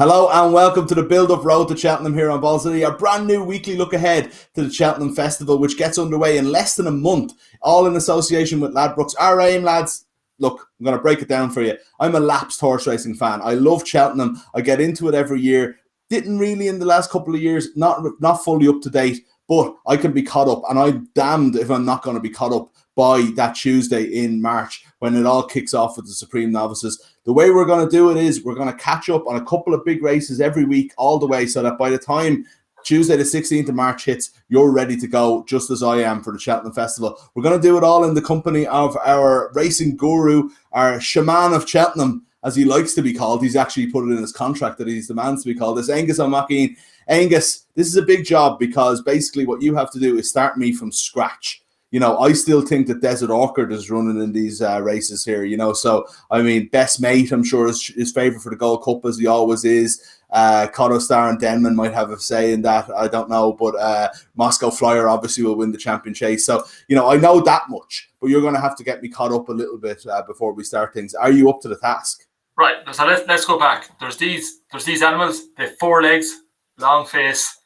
Hello and welcome to the build-up road to Cheltenham here on Ballsdotie, a brand new weekly look ahead to the Cheltenham Festival, which gets underway in less than a month, all in association with Ladbrokes. Our aim, lads, look, I'm going to break it down for you. I'm a lapsed horse racing fan. I love Cheltenham. I get into it every year. Didn't really in the last couple of years, not fully up to date, but I can be caught up, and I'm damned if I'm not going to be caught up by that Tuesday in March when it all kicks off with the Supreme Novices. The way we're going to do it is we're going to catch up on a couple of big races every week all the way, so that by the time Tuesday the 16th of March hits, you're ready to go, just as I am for the Cheltenham Festival. We're going to do it all in the company of our racing guru, our shaman of Cheltenham, as he likes to be called. He's actually put it in his contract that he's the man to be called. This Aonghus Ó Maicín. Aonghus, this is a big job because basically what you have to do is start me from scratch. You know, I still think that Desert Orchid is running in these races here, you know. So, I mean, Best Mate, I'm sure, is favourite for the Gold Cup, as he always is. Cotto Star and Denman might have a say in that. I don't know. But Moscow Flyer obviously will win the champion chase. So, you know, I know that much. But you're going to have to get me caught up a little bit before we start things. Are you up to the task? Right. So let's go back. There's these animals. They have 4 legs, long face.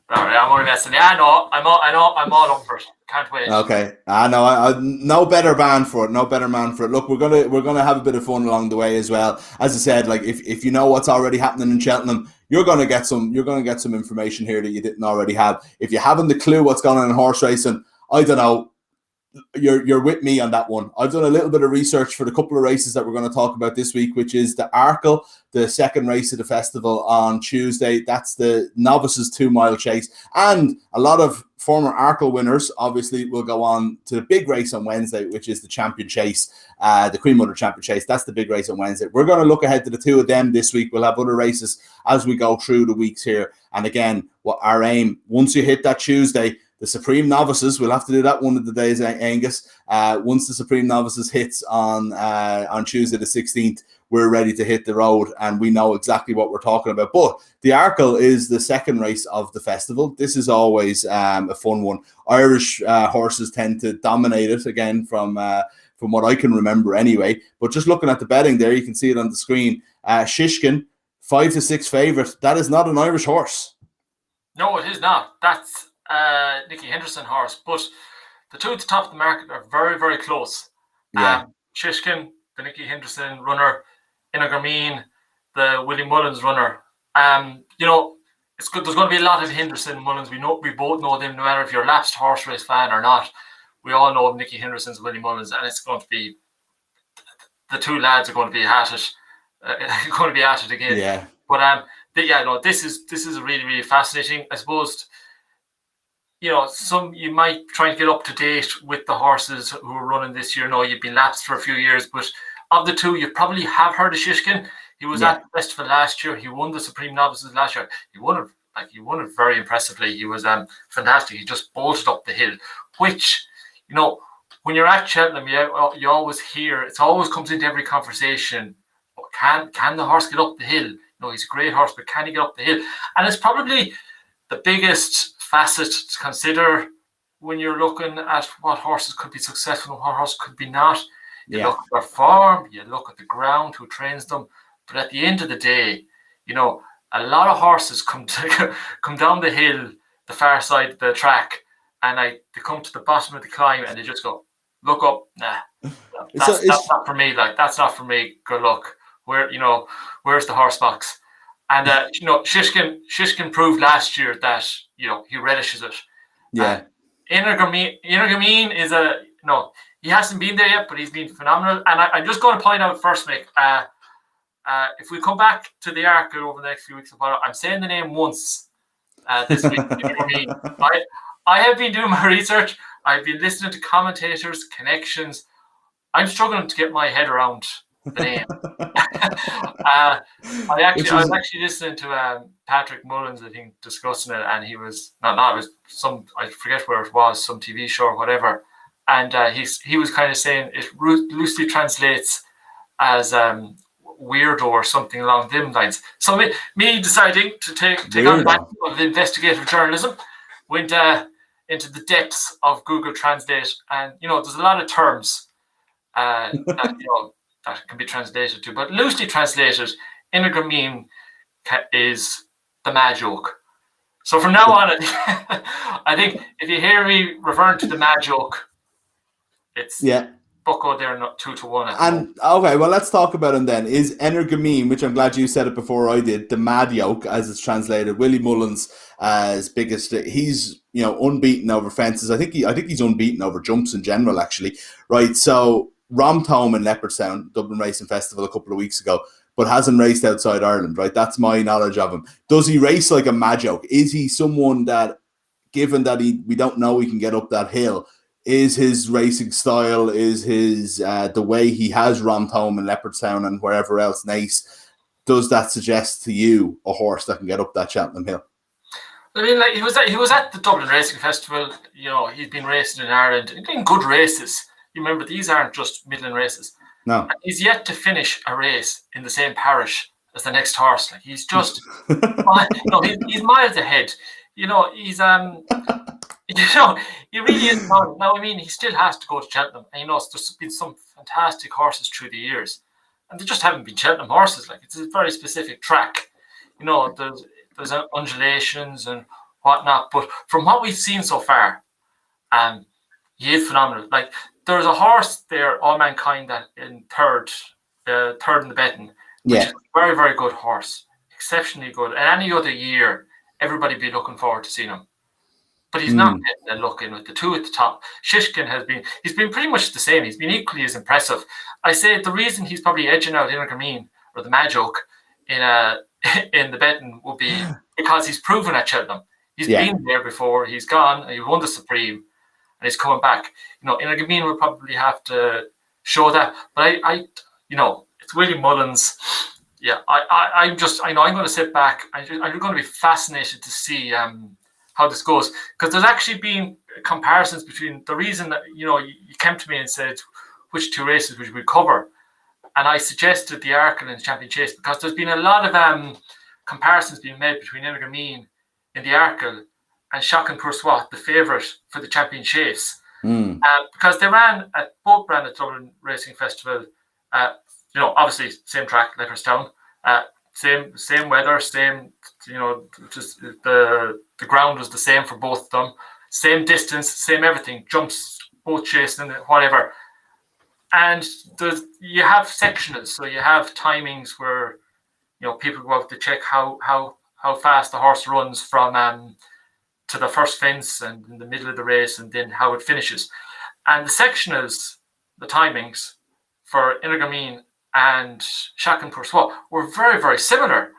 I'm only messing. Yeah, I know. I'm all up for it. Can't wait. Okay. I no better band for it. No better man for it. Look, we're gonna have a bit of fun along the way as well. As I said, like if you know what's already happening in Cheltenham, you're gonna get some information here that you didn't already have. If you haven't the clue what's going on in horse racing, I don't know. You're with me on that one. I've done a little bit of research for the couple of races that we're going to talk about this week, which is the Arkle, the second race of the festival on Tuesday. That's the Novices 2-mile chase. And a lot of former Arkle winners, obviously, will go on to the big race on Wednesday, which is the champion chase, the Queen Mother champion chase. That's the big race on Wednesday. We're going to look ahead to the 2 of them this week. We'll have other races as we go through the weeks here. And again, what our aim, once you hit that Tuesday, the Supreme Novices, we'll have to do that one of the days, Aonghus. Once the Supreme Novices hits on Tuesday the 16th, we're ready to hit the road and we know exactly what we're talking about. But the Arkle is the second race of the festival. This is always a fun one. Irish horses tend to dominate it, again, from what I can remember anyway. But just looking at the betting there, you can see it on the screen. Shishkin, 5-6 favourite. That is not an Irish horse. No, it is not. That's Nicky Henderson horse, but the 2 at the top of the market are very, very close. Yeah. Shishkin, the Nicky Henderson runner, Inaghermeen, the Willie Mullins runner. You know, it's good. There's going to be a lot of Henderson Mullins. We both know them, no matter if you're a lapsed horse race fan or not. We all know Nicky Henderson's Willie Mullins, and it's going to be the 2 lads are going to be at it. Again. Yeah. But this is really, really fascinating. I suppose, you know, you might try to get up to date with the horses who are running this year. No, you've been lapsed for a few years, but of the 2, you probably have heard of Shishkin. He was at the festival last year. He won the Supreme Novices last year. He won it very impressively. He was fantastic. He just bolted up the hill, which, you know, when you're at Cheltenham, you always hear, it always comes into every conversation. Can the horse get up the hill? No, he's a great horse, but can he get up the hill? And it's probably the biggest facet to consider when you're looking at what horses could be successful and what horses could be not. You look at their form, you look at the ground, who trains them. But at the end of the day, you know, a lot of horses come down the hill, the far side of the track, and they come to the bottom of the climb and they just go, look up. Nah, that's not for me. Like, that's not for me. Good luck. Where's the horse box? And you know, Shishkin proved last year that, you know, he relishes it. Yeah. Inaghermeen is he hasn't been there yet, but he's been phenomenal. And I'm just going to point out first, Mick, if we come back to the Arkle over the next few weeks, I'm saying the name once this week. I have been doing my research. I've been listening to commentators, connections. I'm struggling to get my head around the name. I was actually listening to Patrick Mullins, I think, discussing it, and he was it was I forget where it was, some TV show or whatever, and he was kind of saying it loosely translates as weirdo or something along them lines. So me deciding to take on the mantle of investigative journalism, went into the depths of Google Translate, and you know, there's a lot of terms that can be translated to, but loosely translated, Inaghermeen is the mad joke. So from now on, I think if you hear me referring to the mad joke, it's Bucko there, not 2-1. And okay, well, let's talk about him then. Is Energamine, which I'm glad you said it before I did, the mad yoke as it's translated. Willie Mullins as biggest. He's unbeaten over fences. I think he's unbeaten over jumps in general, actually. Right. So romped home in Leopardstown, Dublin Racing Festival a couple of weeks ago, but hasn't raced outside Ireland. Right. That's my knowledge of him. Does he race like a mad joke? Is he someone that, given that we don't know he can get up that hill, is his racing style, is his the way he has romped home in Leopardstown and wherever else nice, does that suggest to you a horse that can get up that Cheltenham hill? I mean, like he was at the Dublin Racing Festival. He's been racing in Ireland, in good races. You remember, these aren't just middling races. No, and he's yet to finish a race in the same parish as the next horse. Like he's just, he's miles ahead. He's he really is. Now, I mean, he still has to go to Cheltenham. And there's been some fantastic horses through the years, and they just haven't been Cheltenham horses. Like, it's a very specific track. There's undulations and whatnot. But from what we've seen so far, he is phenomenal. Like, there's a horse there, All Mankind, that in third in the betting, which is a very, very good horse, exceptionally good. And any other year, everybody be looking forward to seeing him. But he's not getting a look in with the two at the top. Shishkin he's been pretty much the same. He's been equally as impressive. I say the reason he's probably edging out Energamine or the mad joke in the betting would be because he's proven at Cheltenham. He's been there before. He's gone. He won the Supreme, and he's coming back. Energamine will probably have to show that. But it's Willie Mullins. Yeah, I'm going to sit back. I'm going to be fascinated to see how this goes, because there's actually been comparisons between the reason that you came to me and said which two races would we cover, and I suggested the Arkle and Champion Chase because there's been a lot of comparisons being made between Energamine in the Arkle and Chacun Pour Soi, the favourite for the Champion Chase, because they both ran at Dublin Racing Festival. Obviously same track, Leopardstown, same weather, same. Just the ground was the same for both of them, same distance, same everything, jumps, both chasing, whatever. And you have sectionals, so you have timings where people go out to check how fast the horse runs from to the first fence and in the middle of the race, and then how it finishes. And the sectionals, the timings for Energamine and Chacun Pour Soi were very, very similar.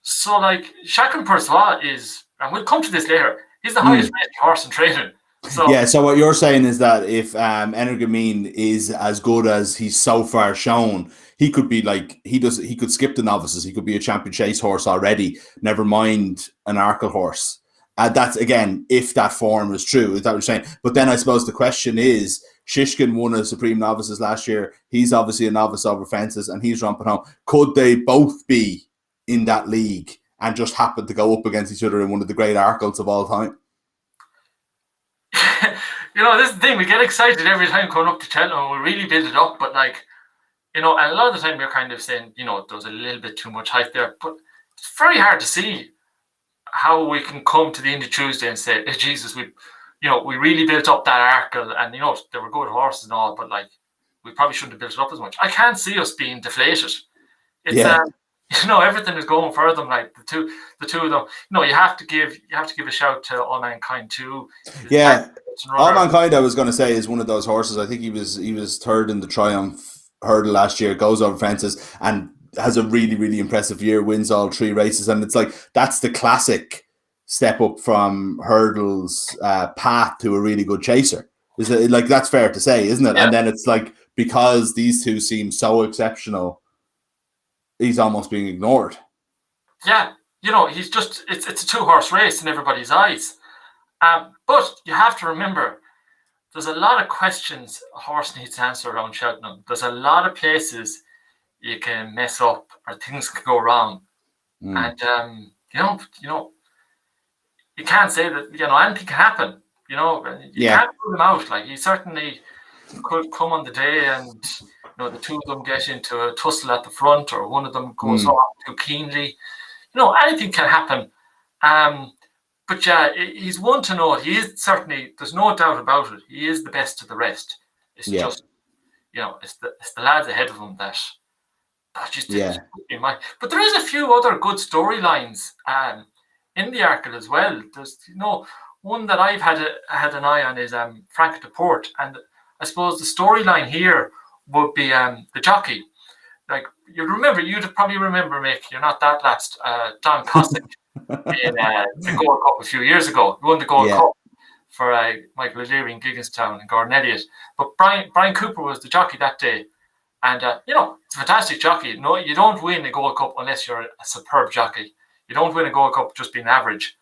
So, like, Chacun Pour Soi is, and we'll come to this later, he's the highest rated horse in training. So what you're saying is that if Energamine is as good as he's so far shown, he could be like, he could skip the novices. He could be a Champion Chase horse already, never mind an Arkle horse. That's, again, if that form is true, is that what you're saying? But then I suppose the question is, Shishkin won a Supreme Novices last year. He's obviously a novice over fences, and he's romping home. Could they both be in that league and just happen to go up against each other in one of the great Arkles of all time? This is the thing, we get excited every time going up to Cheltenham, we really build it up, but and a lot of the time we're kind of saying, there's a little bit too much hype there, but it's very hard to see how we can come to the end of Tuesday and say, hey, Jesus, we really built up that Arkle, and there were good horses and all, but we probably shouldn't have built it up as much. I can't see us being deflated. It's everything is going for them. Like the two of them. You have to give a shout to All Mankind too. Yeah, All Mankind, I was going to say, is one of those horses. I think he was third in the Triumph hurdle last year. Goes over fences and has a really, really impressive year. Wins all three races, and it's like that's the classic step up from hurdles path to a really good chaser. Is it like that's fair to say, isn't it? Yeah. And then it's like because these two seem so exceptional, he's almost being ignored. Yeah, he's just it's a 2-horse race in everybody's eyes. But you have to remember, there's a lot of questions a horse needs to answer around Cheltenham. There's a lot of places you can mess up or things can go wrong, and you can't say that anything can happen. You can't rule him out. Like, he certainly could come on the day and the two of them get into a tussle at the front, or one of them goes off too keenly. anything can happen. But yeah, he's one to note. He is certainly, there's no doubt about it, he is the best of the rest. It's just, it's the lads ahead of him that just but there is a few other good storylines in the Arkle as well. There's one that I've had an eye on is Frank de Port, and I suppose the storyline here would be the jockey. Like you'd probably remember, Mick, you're not that lapsed, Don Cossack in the Gold Cup a few years ago. He won the Gold Cup for Michael O'Leary in Gigginstown and Gordon Elliott. But Brian Cooper was the jockey that day. And, it's a fantastic jockey. No, you don't win a Gold Cup unless you're a superb jockey. You don't win a Gold Cup just being average.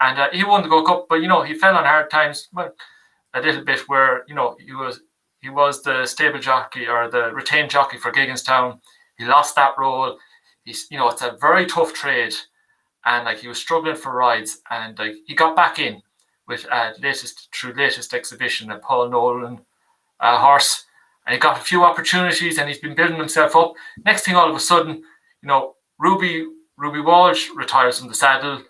And he won the Gold Cup, but, he fell on hard times a little bit where, he was the stable jockey or the retained jockey for Gigginstown. He lost that role. It's a very tough trade. And, he was struggling for rides. And, he got back in with latest exhibition, a Paul Nolan horse. And he got a few opportunities and he's been building himself up. Next thing, all of a sudden, Ruby Walsh retires from the saddle.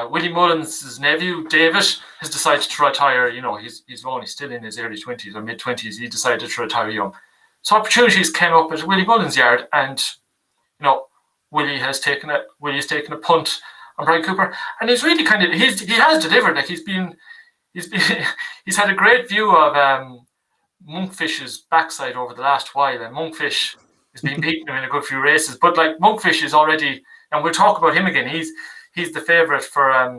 Willie Mullins' nephew, David, has decided to retire. He's only still in his early 20s or mid-20s. He decided to retire young. So opportunities came up at Willie Mullins' yard, and, Willie has taken a punt on Brian Cooper. And he's really he has delivered. He's had a great view of Monkfish's backside over the last while, and Monkfish has been beating him in a good few races. But Monkfish is already, and we'll talk about him again. He's the favourite for it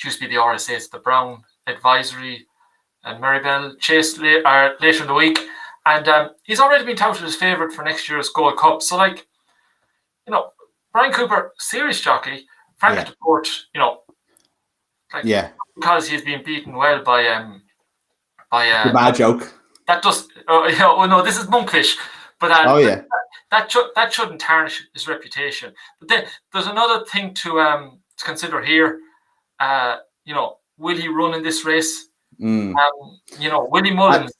used to be the RSA, it's the Brown Advisory and Maribel Chase later in the week, and he's already been touted as favourite for next year's Gold Cup. So Brian Cooper, serious jockey. Frank de Port, because he's been beaten well by the bad joke. That does. No, this is Monkfish, but that shouldn't tarnish his reputation. But then there's another thing to consider here. Will he run in this race? Willie Mullins.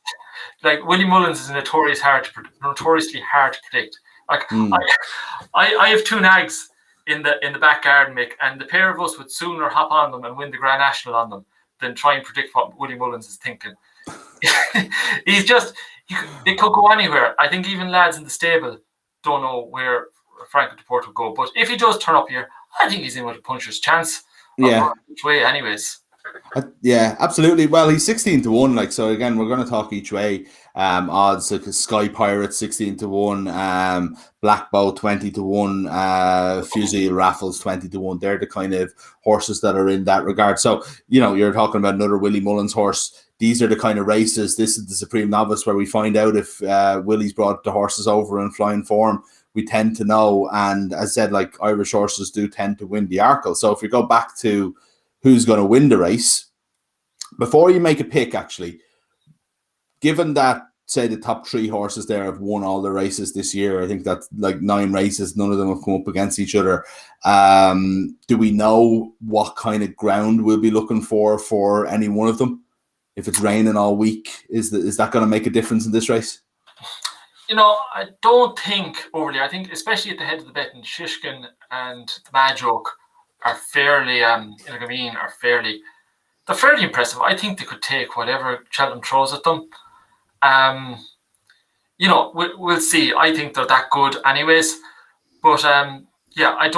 Willie Mullins is notoriously hard to predict. I have two nags in the back garden, Mick, and the pair of us would sooner hop on them and win the Grand National on them than try and predict what Willie Mullins is thinking. He could go anywhere. I think even lads in the stable don't know where Frank de Port will go. But if he does turn up here, I think he's in with a puncher's chance. Each way, anyways. Yeah, absolutely. Well, he's 16-1. So again, we're going to talk each way. Odds like Sky Pirate 16-1, Black Bow 20-1, Fusile Raffles 20-1. They're the kind of horses that are in that regard. So you're talking about another Willie Mullins horse. These are the kind of races. This is the Supreme Novice where we find out if Willie's brought the horses over in flying form. We tend to know, and as I said, Irish horses do tend to win the Arkle. So if we go back to who's going to win the race, before you make a pick, actually, given that, say, the top three horses there have won all the races this year, I think that's 9 races, none of them have come up against each other. Do we know what kind of ground we'll be looking for any one of them? If it's raining all week, is that going to make a difference in this race? I don't think overly. I think, especially at the head of the betting, Shishkin and the Mad Joke are fairly, they're fairly impressive. I think they could take whatever Cheltenham throws at them. We'll see. I think they're that good anyways. But I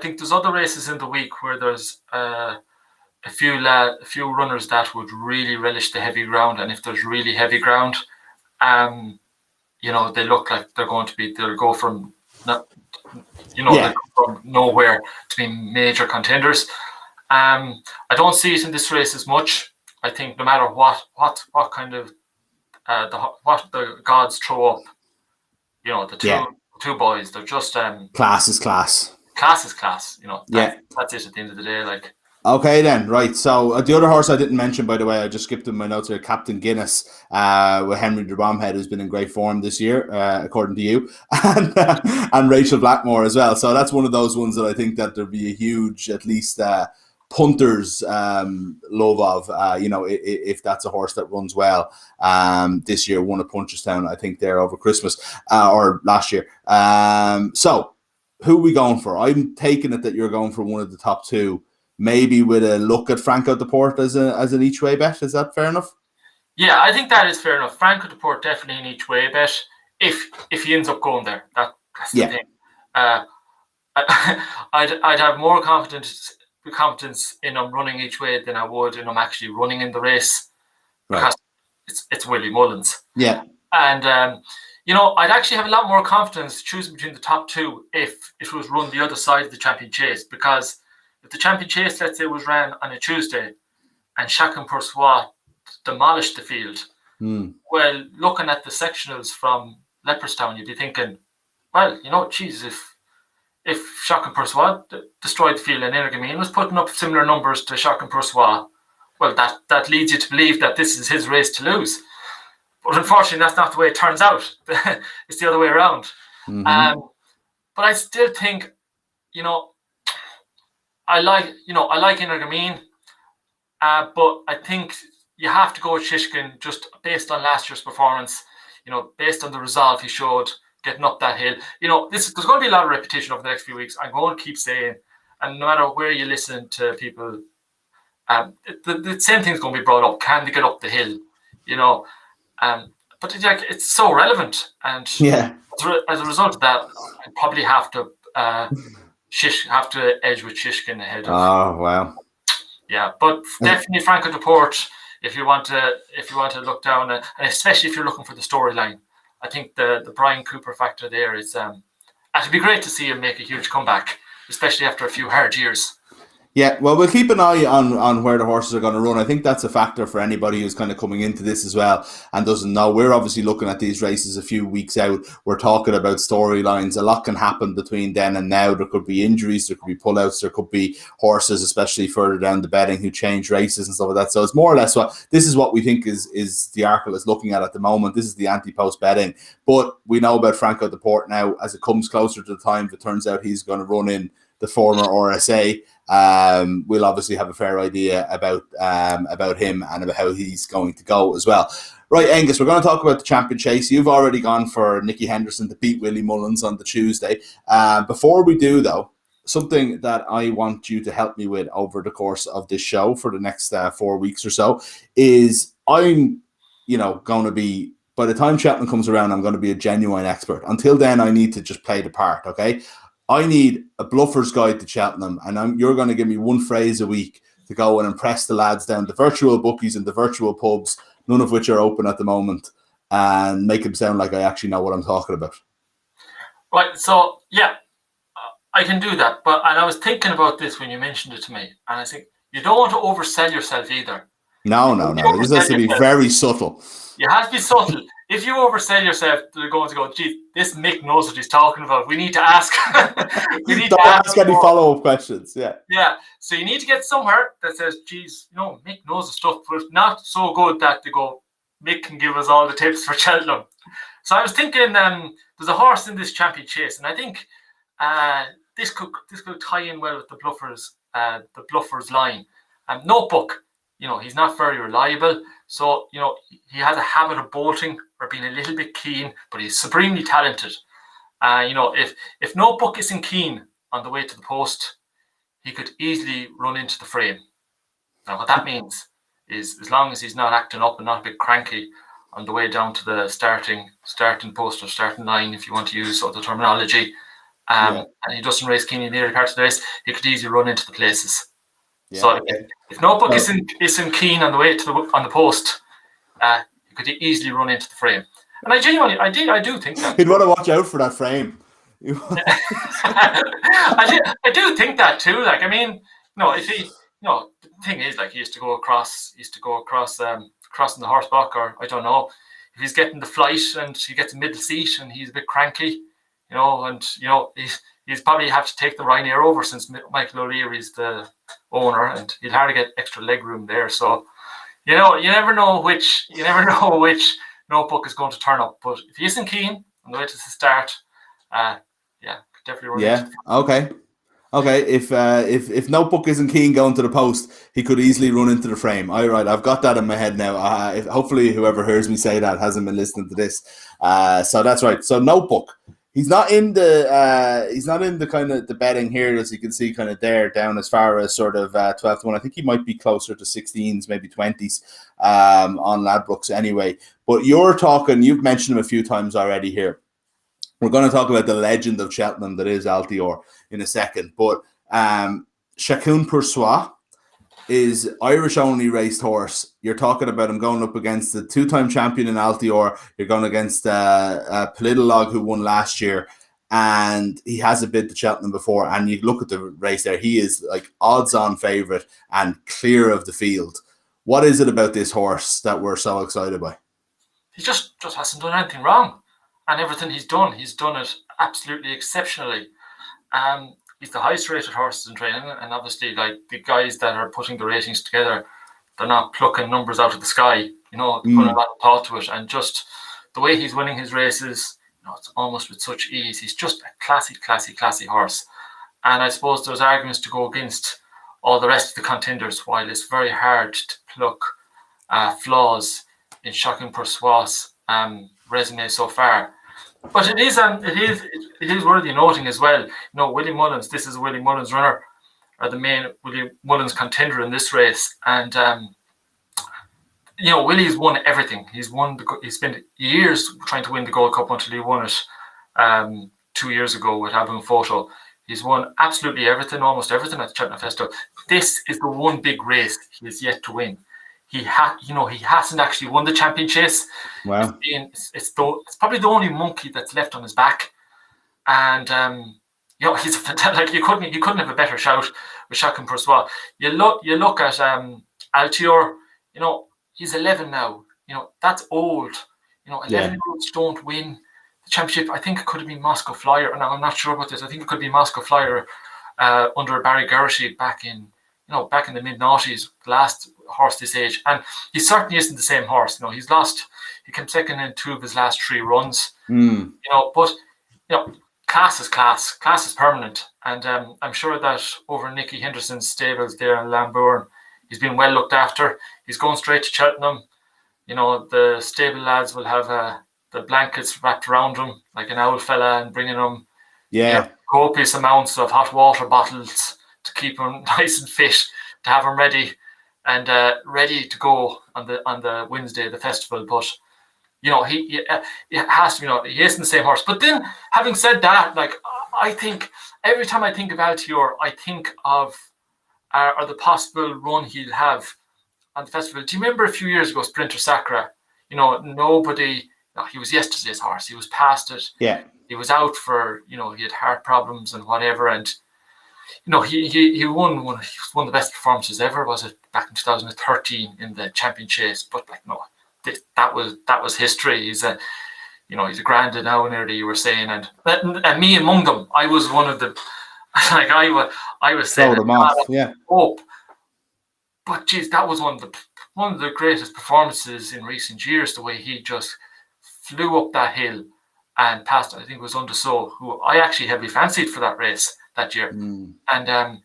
think there's other races in the week where there's a few runners that would really relish the heavy ground, and if there's really heavy ground, they look like they'll go from from nowhere to be major contenders. I don't see it in this race as much. I think no matter what kind of what the gods throw up, the two boys, they're just class is class. Class is class. That's it at the end of the day. Okay then, right. So the other horse I didn't mention, by the way, I just skipped in my notes here, Captain Guinness, with Henry de Bromhead, who's been in great form this year, according to you, and Rachel Blackmore as well. So that's one of those ones that I think that there'll be a huge, at least, punters love of, if that's a horse that runs well. This year won at Punchestown, I think, there over Christmas or last year. So who are we going for? I'm taking it that you're going for one of the top two, maybe with a look at Franco Deporte as an each way bet. Is that fair enough? Yeah, I think that is fair enough. Franco Deporte definitely an each way bet if he ends up going there. That's the thing. I'd have more confidence in him running each way than I would in him actually running in the race, because it's Willie Mullins. Yeah, and I'd actually have a lot more confidence choosing between the top two if it was run the other side of the Champion Chase, because if the Champion Chase, let's say, was ran on a Tuesday and Chacun Pour Soi demolished the field, well, looking at the sectionals from Leopardstown, you'd be thinking, well, geez, if Chacun Pour Soi destroyed the field and Energamine was putting up similar numbers to Chacun Pour Soi, well, that leads you to believe that this is his race to lose. But unfortunately, that's not the way it turns out. It's the other way around. But I still think, I like Energamine, but I think you have to go with Shishkin just based on last year's performance, based on the resolve he showed getting up that hill. There's going to be a lot of repetition over the next few weeks. I'm going to keep saying, and no matter where you listen to people, the same thing's going to be brought up. Can they get up the hill? But it's so relevant, and as a result of that, I probably have to edge with Shishkin ahead of. Oh wow! Yeah, but definitely Franco Deporte. If you want to look down, and especially if you're looking for the storyline, I think the Brian Cooper factor there is. It'd be great to see him make a huge comeback, especially after a few hard years. Yeah, well, we'll keep an eye on where the horses are going to run. I think that's a factor for anybody who's kind of coming into this as well and doesn't know. We're obviously looking at these races a few weeks out. We're talking about storylines. A lot can happen between then and now. There could be injuries, there could be pullouts, there could be horses, especially further down the betting, who change races and stuff like that. So it's more or less what we think is the Arkle is looking at the moment. This is the anti-post betting. But we know about Franco Deporte now. As it comes closer to the time, if it turns out he's going to run in the former RSA, we'll obviously have a fair idea about him and about how he's going to go as well. Right, Aonghus, we're going to talk about the Champion Chase. You've already gone for Nicky Henderson to beat Willie Mullins on the Tuesday. Before we do, though, something that I want you to help me with over the course of this show for the next 4 weeks or so is I'm, going to be, by the time Cheltenham comes around, I'm going to be a genuine expert. Until then, I need to just play the part, okay? I need a bluffer's guide to Cheltenham, and you're going to give me one phrase a week to go and impress the lads down the virtual bookies and the virtual pubs, none of which are open at the moment, and make them sound like I actually know what I'm talking about. Right, so, yeah, I can do that. And I was thinking about this when you mentioned it to me, and I think you don't want to oversell yourself either. No. This has to be very subtle. You have to be subtle. If you oversell yourself, they're going to go, gee, this Mick knows what he's talking about. We need to ask. Don't ask any follow-up questions. Yeah. Yeah. So you need to get somewhere that says, geez, Mick knows the stuff, but not so good that they go, Mick can give us all the tips for Cheltenham. So I was thinking, there's a horse in this Champion Chase, and I think this could tie in well with the Bluffers line. Notebook, he's not very reliable. So, he has a habit of bolting or being a little bit keen, but he's supremely talented. If Notebook isn't keen on the way to the post, he could easily run into the frame. Now, what that means is as long as he's not acting up and not a bit cranky on the way down to the starting post or starting line, if you want to use the terminology, and he doesn't race keen in the early part of the race, he could easily run into the places. Yeah, so if Notebook isn't keen on the way on the post, you could easily run into the frame. And I do think that he'd want to watch out for that frame. I do think that too. Like, I mean, if he, the thing is, like, he used to go across crossing the horse block, or I don't know, if he's getting the flight and he gets a middle seat and he's a bit cranky, he's probably have to take the Ryanair over since Michael O'Leary's the owner, and he'll hardly get extra leg room there. So, you never know which Notebook is going to turn up. But if he isn't keen on the way to the start, definitely run. Yeah. Okay. If Notebook isn't keen going to the post, he could easily run into the frame. All right, I've got that in my head now. Hopefully, whoever hears me say that hasn't been listening to this. So that's right. So Notebook. He's not in the kind of the betting here, as you can see, kind of there down as far as sort of 12 to 1. I think he might be closer to 16s, maybe 20s on Ladbrokes anyway. But you've mentioned him a few times already here. We're going to talk about the legend of Cheltenham that is Altior in a second. But Chacun pour soi is Irish-only raced horse. You're talking about him going up against the two-time champion in Altior. You're going against Politolog, who won last year, and he has a bid to Cheltenham before. And you look at the race there, he is like odds-on favourite and clear of the field. What is it about this horse that we're so excited by? He just hasn't done anything wrong, and everything he's done it absolutely exceptionally. He's the highest rated horses in training, and obviously, like, the guys that are putting the ratings together, they're not plucking numbers out of the sky, putting a lot of thought to it. And just the way he's winning his races, it's almost with such ease. He's just a classy horse. And I suppose there's arguments to go against all the rest of the contenders, while it's very hard to pluck flaws in Chacun pour soi's resume so far. But it is worthy noting as well. Willie Mullins. This is a Willie Mullins runner, or the main Willie Mullins contender in this race. And Willie's won everything. He's spent years trying to win the Gold Cup until he won it 2 years ago with Abu Photo. He's won absolutely everything, almost everything at the Cheltenham Festival. This is the one big race he has yet to win. He hasn't actually won the champion chase. Wow. It's probably the only monkey that's left on his back. And he's fantastic. You couldn't have a better shout with Chacun pour soi. You look at Altior, he's 11 now. That's old. 11-year-olds don't win the championship. I think it could have been Moscow Flyer, and I'm not sure about this. I think it could be Moscow Flyer under Barry Geraghty back in the mid-noughties, the last horse this age. And he certainly isn't the same horse. He's lost. He came second in 2 of his last 3 runs. But class is class. Class is permanent. And I'm sure that over Nicky Henderson's stables there in Lambourne, he's been well looked after. He's going straight to Cheltenham. The stable lads will have the blankets wrapped around him like an owl fella, and bringing him copious amounts of hot water bottles to keep him nice and fit, to have him ready and ready to go on the Wednesday of the festival. But he has to be. He isn't the same horse. But then, having said that, like, I think every time I think of Altior, I think of or the possible run he'll have on the festival. Do you remember a few years ago, Sprinter Sacra? Nobody. He was yesterday's horse. He was past it. Yeah. He was out for. He had heart problems and whatever, and. He won one of the best performances ever. Was it back in 2013 in the champion chase? But that was history. He's a granda now, nearly, you were saying, and me among them. I was one of the I was saying hope. But geez, that was one of the greatest performances in recent years. The way he just flew up that hill and passed. I think it was Untitled, who I actually heavily fancied for that race that year. And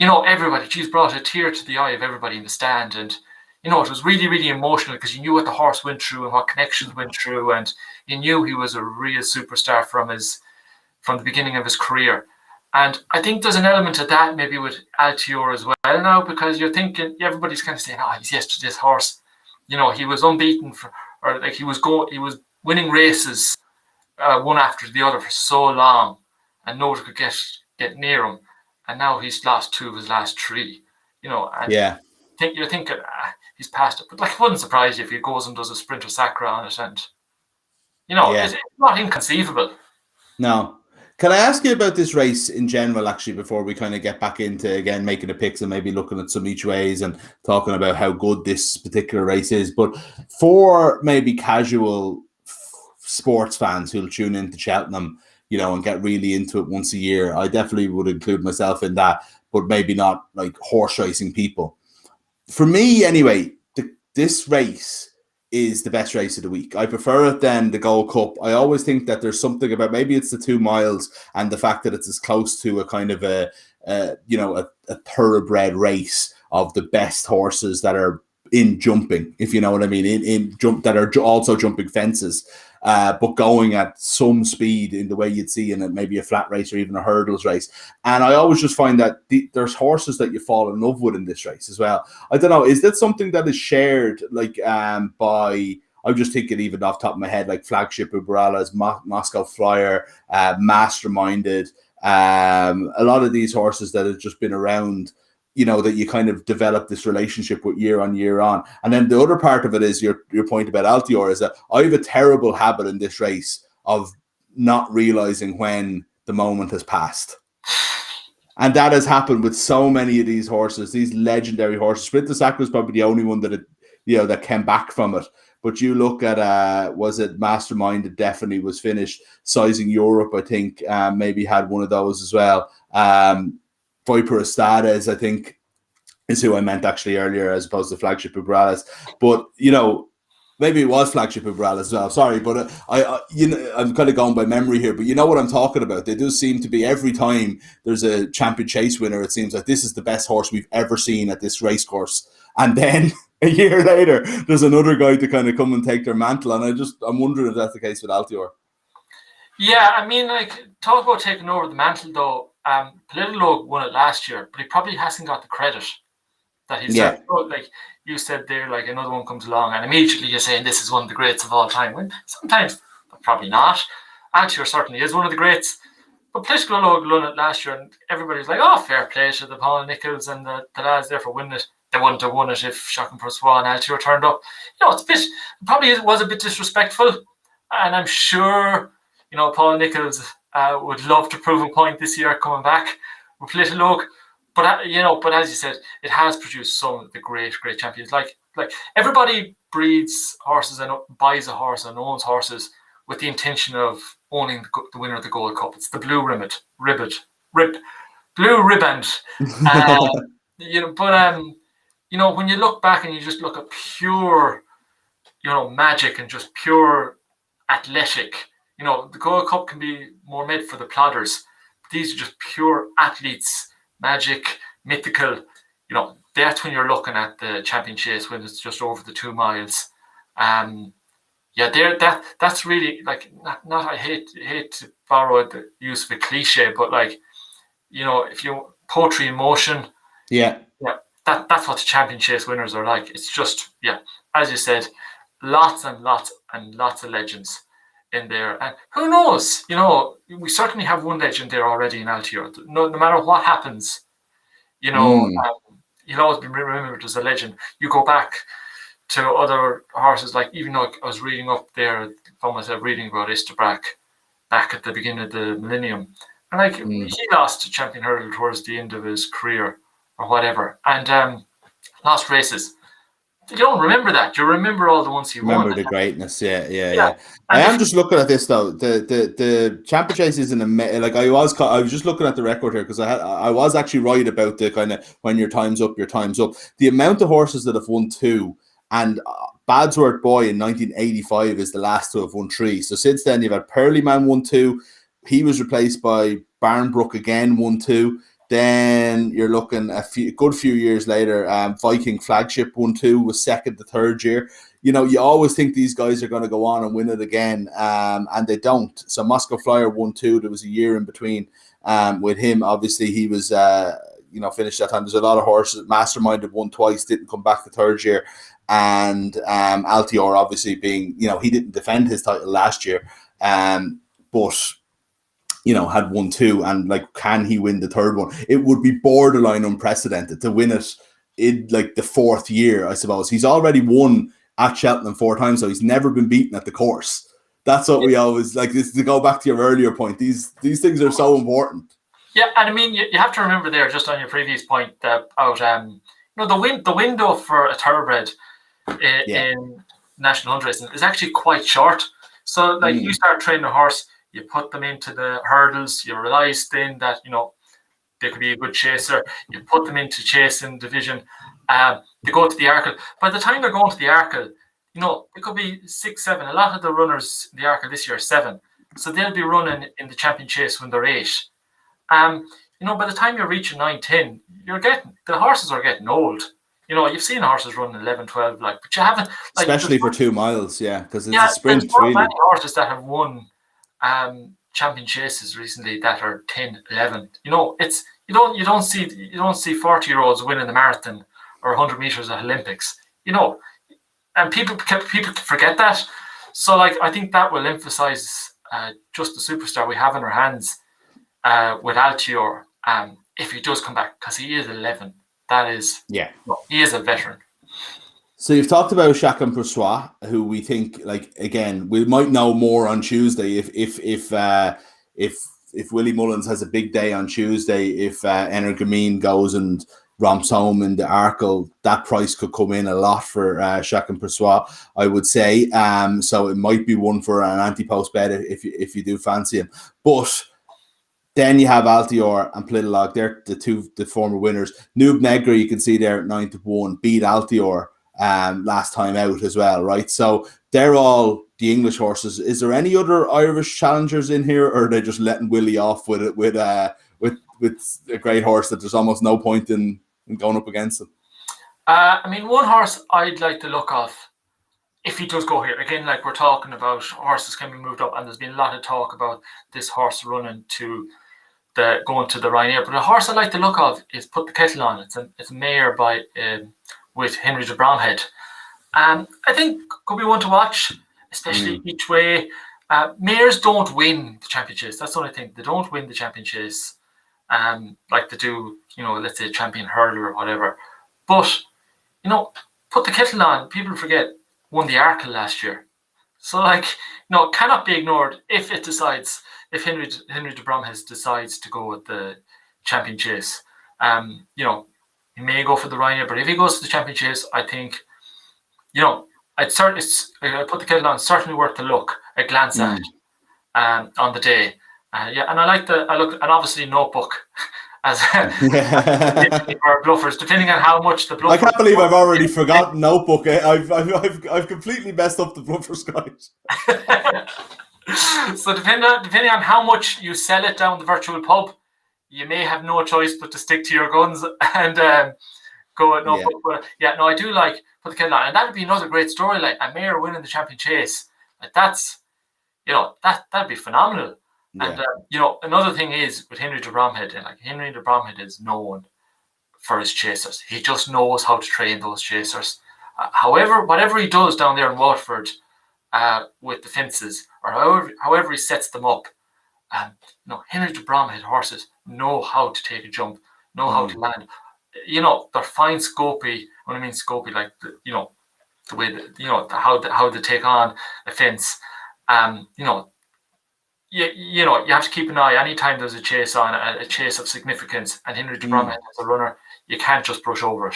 everybody, she's brought a tear to the eye of everybody in the stand. And it was really, really emotional, because you knew what the horse went through and what connections went through, and you knew he was a real superstar from the beginning of his career. And I think there's an element of that maybe with Altior as well now, because you're thinking, everybody's kind of saying, he's yesterday's horse. He was unbeaten he was winning races one after the other for so long, and nobody could get near him, and now he's lost 2 of his last 3. You're thinking he's past it, but it wouldn't surprise you if he goes and does a Sprinter Sacra on it, and it's not inconceivable. No. Can I ask you about this race in general, actually, before we kind of get back into, again, making the picks and maybe looking at some each ways and talking about how good this particular race is? But for maybe casual sports fans who'll tune into Cheltenham, and get really into it once a year, I definitely would include myself in that, but maybe not like horse racing people. For me, anyway, this race is the best race of the week. I prefer it than the Gold Cup. I always think that there's something about, maybe it's the 2 miles and the fact that it's as close to a kind of a thoroughbred race of the best horses that are in jumping, if you know what I mean, in jump, that are also jumping fences. but going at some speed in the way you'd see in maybe a flat race or even a hurdles race. And I always just find that there's horses that you fall in love with in this race as well. I don't know, is that something that is shared like by, I'm just thinking even off the top of my head, like Flagship Uberallas, Moscow Flyer, Masterminded, a lot of these horses that have just been around, that you kind of develop this relationship with year on year on. And then the other part of it is your point about Altior is that I have a terrible habit in this race of not realizing when the moment has passed. And that has happened with so many of these horses, these legendary horses. Sprint to Sack was probably the only one that came back from it. But you look at, was it Mastermind? It definitely was finished. Sizing Europe, I think, maybe had one of those as well. Viper Estades, I think, is who I meant actually earlier, as opposed to Flagship Uberallas. But, maybe it was Flagship Uberallas as well. Sorry, but I'm kind of going by memory here. But you know what I'm talking about. They do seem to be, every time there's a champion chase winner, it seems like this is the best horse we've ever seen at this race course. And then a year later, there's another guy to kind of come and take their mantle. And I'm wondering if that's the case with Altior. Yeah, I mean, talk about taking over the mantle, though. Political won it last year, but he probably hasn't got the credit that he's done. Like you said there, like another one comes along and immediately you're saying this is one of the greats of all time. When sometimes, but probably not. Altior certainly is one of the greats. But Political won it last year and everybody's like, oh, fair play to the Paul Nichols and the lads there for winning it. They wouldn't have won it if Shocking Persois and Altior turned up. It probably was a bit disrespectful. And I'm sure, Paul Nichols would love to prove a point this year coming back with Little Oak. But but as you said, it has produced some of the great champions. Like everybody breeds horses and buys a horse and owns horses with the intention of owning the winner of the Gold Cup. It's the blue riband. When you look back and you just look at pure, magic and just pure athletic. The Gold Cup can be more made for the plodders. These are just pure athletes, magic, mythical. That's when you're looking at the champion chase when it's just over the 2 miles. That's really like not. I hate to borrow the use of a cliche, but if you poetry in motion, that's what the champion chase winners are like. It's just as you said, lots and lots and lots of legends in there, and who knows? We certainly have one legend there already in Altior. No matter what happens, he'll always be remembered as a legend. You go back to other horses, like even though I was reading up there, found myself reading about Isterbrack back at the beginning of the millennium, and he lost to Champion Hurdle towards the end of his career or whatever, and lost races. You don't remember that. You remember all the ones he won. Remember the greatness, yeah. I am just looking at this though. The champion chase is I was just looking at the record here because I was actually right about the kind of when your time's up, your time's up. The amount of horses that have won 2, and Badsworth Boy in 1985 is the last to have won 3. So since then you've had Pearly Man won 2. He was replaced by Barnbrook again, won 2. Then you're looking a good few years later, Viking Flagship won 2, was second the third year. You always think these guys are going to go on and win it again, and they don't. So Moscow Flyer won 2. There was a year in between with him. Obviously, he was finished that time. There's a lot of horses. Mastermind had won twice, didn't come back the third year. And Altior, obviously, being, he didn't defend his title last year, but had won 2, and can he win the third one? It would be borderline unprecedented to win it in the 4th year, I suppose. He's already won at Cheltenham 4 times, so he's never been beaten at the course. That's what we always like. This to go back to your earlier point. These things are so important. Yeah, and I mean you have to remember there, just on your previous point about the window for a thoroughbred in national hunt racing is actually quite short. So you start training a horse. You put them into the hurdles. You realize then that they could be a good chaser. You put them into chasing division. They go to the Arkle. By the time they're going to the Arkle, it could be 6, 7. A lot of the runners in the Arkle this year are 7, so they'll be running in the champion chase when they're 8. By the time you're reaching 9, 10, the horses are getting old. You've seen horses run 11, 12, but you haven't, especially for 2 miles, because it's a sprint. There's not really many horses that have won champion chases recently that are 10, 11. It's you don't see 40-year-olds winning the marathon or 100 meters at Olympics. And people forget that. So I think that will emphasize just the superstar we have in our hands with Altior. If he does come back, because he is 11, that is he is a veteran. So you've talked about Chacun Pour Soi, who we think, again, we might know more on Tuesday if Willie Mullins has a big day on Tuesday. If Energamine goes and romps home in the Arkle, that price could come in a lot for Chacun Pour Soi, I would say. So it might be one for an anti-post bet if you do fancy him. But then you have Altior and Plitolog. They're the former winners. Noob Negra, you can see there at 9-1, beat Altior last time out as well, right? So they're all the English horses. Is there any other Irish challengers in here, or are they just letting Willie off with a great horse that there's almost no point in going up against him? One horse I'd like to look off, if he does go here again, we're talking about horses can be moved up, and there's been a lot of talk about this horse running to going to the Ryanair. But a horse I'd like to look of is Put the Kettle On. It's a mare by with Henry de Bromhead. I think could be one to watch, especially each way. Mares don't win the championships. That's the only thing. They don't win the championships like they do, let's say Champion Hurler or whatever. But, Put the Kettle On, people forget, won the Arkle last year. So, it cannot be ignored if Henry de Bromhead decides to go with the champion chase. He may go for the Ryanair, but if he goes to the champion chase, I think, Put the Kettle On, certainly worth a look, a glance at on the day. And I like and obviously Notebook as for bluffers, depending on how much the bluffers. I can't believe I've already forgotten Notebook. I've completely messed up the bluffers, guys. So depending on how much you sell it down the virtual pub, you may have no choice but to stick to your guns and go at Notebook. But I do like Put the Kettle On, and that would be another great story, a mare winning the champion chase. That's that'd be phenomenal. And another thing is with Henry de Bromhead, Henry de Bromhead is known for his chasers. He just knows how to train those chasers. Whatever he does down there in Watford with the fences, or however he sets them up, Henry de Bromhead horses know how to take a jump, know how to land. They're fine scopy. When I mean scopy, the way how they take on a fence. You have to keep an eye anytime there's a chase on, a chase of significance, and Henry de Bromhead as a runner, you can't just brush over it.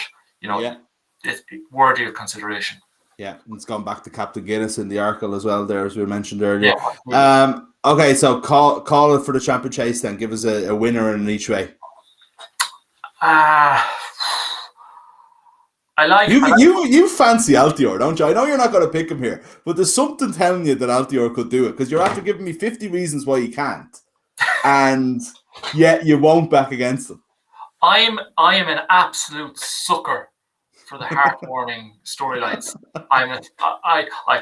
It's worthy of consideration. Yeah, and it's gone back to Captain Guinness in the Arkle as well there, as we mentioned earlier. Yeah. Okay, so call it for the champion chase then. Give us a winner in each way. You fancy Altior, don't you? I know you're not going to pick him here, but there's something telling you that Altior could do it, because you're after giving me 50 reasons why you can't, and yet you won't back against him. I am an absolute sucker for the heartwarming storylines. I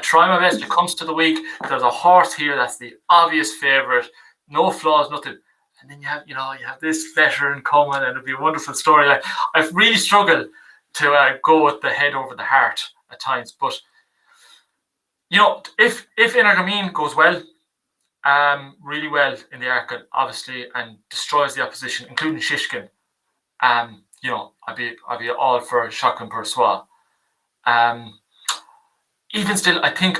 try my best. It comes to the week, there's a horse here that's the obvious favourite, no flaws, nothing, and then you have this veteran coming, and it'll be a wonderful story. I've really struggled to go with the head over the heart at times, but if Energamine goes well, really well in the Arkle, obviously, and destroys the opposition, including Shishkin, I'd be all for Chacun Pour Soi. Even still, I think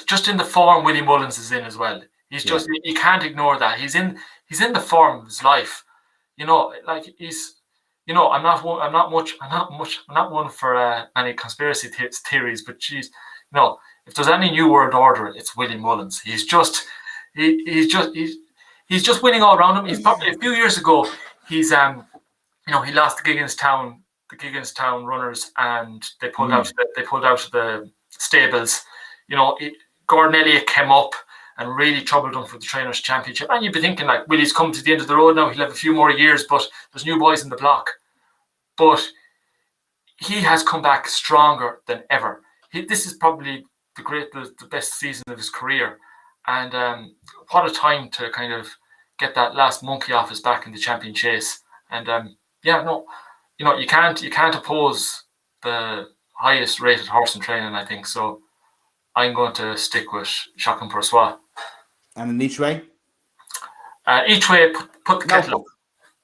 just in the form Willie Mullins is in as well. He's just, you can't ignore that. He's in the form of his life. He's. I'm not one for any conspiracy theories, but geez, if there's any new world order, it's Willie Mullins. He's just winning all around him. He's probably a few years ago. He lost the Gigginstown runners, and they pulled out the stables. Gordon Elliott came up and really troubled him for the Trainers' Championship. And you'd be thinking, Willie's come to the end of the road now, he'll have a few more years, but there's new boys in the block. But he has come back stronger than ever. This is probably the best season of his career, and what a time to kind of get that last monkey off his back in the champion chase. And you can't oppose the highest rated horse in training, I think. So I'm going to stick with Chacun Pour Soi. And in each way? Each way, put the kettle on.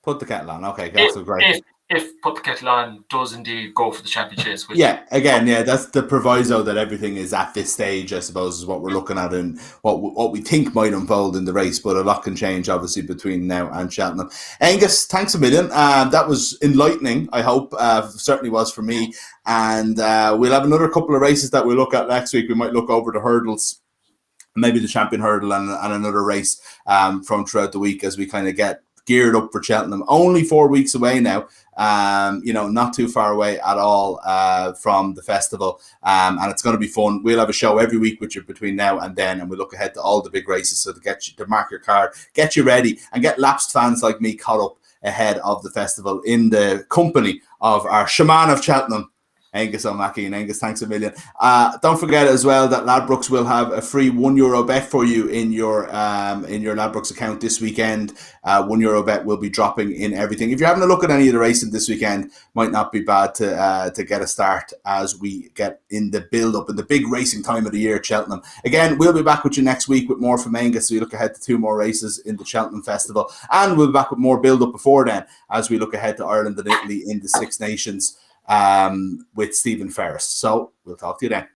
Put the kettle on. Okay, that's great. If Put the Kettle On does indeed go for the champion chase. That's the proviso that everything is at this stage, I suppose, is what we're looking at and what we think might unfold in the race. But a lot can change, obviously, between now and Cheltenham. Aonghus, thanks a million. That was enlightening, I hope. Certainly was for me. And we'll have another couple of races that we'll look at next week. We might look over the hurdles, maybe the champion hurdle and another race from throughout the week as we kind of get geared up for Cheltenham. Only 4 weeks away now. Not too far away at all from the festival, and it's going to be fun. We'll have a show every week with you between now and then, and we'll look ahead to all the big races, so to mark your card, get you ready, and get lapsed fans like me caught up ahead of the festival in the company of our shaman of Cheltenham, Aonghus Ó Maicín. Aonghus, thanks a million. Don't forget as well that Ladbrokes will have a free €1 bet for you in your Ladbrokes account this weekend. €1 bet will be dropping in everything. If you're having a look at any of the racing this weekend, might not be bad to get a start as we get in the build-up in the big racing time of the year at Cheltenham. Again, we'll be back with you next week with more from Aonghus. So we look ahead to 2 more races in the Cheltenham Festival, and we'll be back with more build-up before then as we look ahead to Ireland and Italy in the Six Nations with Stephen Ferris. So we'll talk to you then.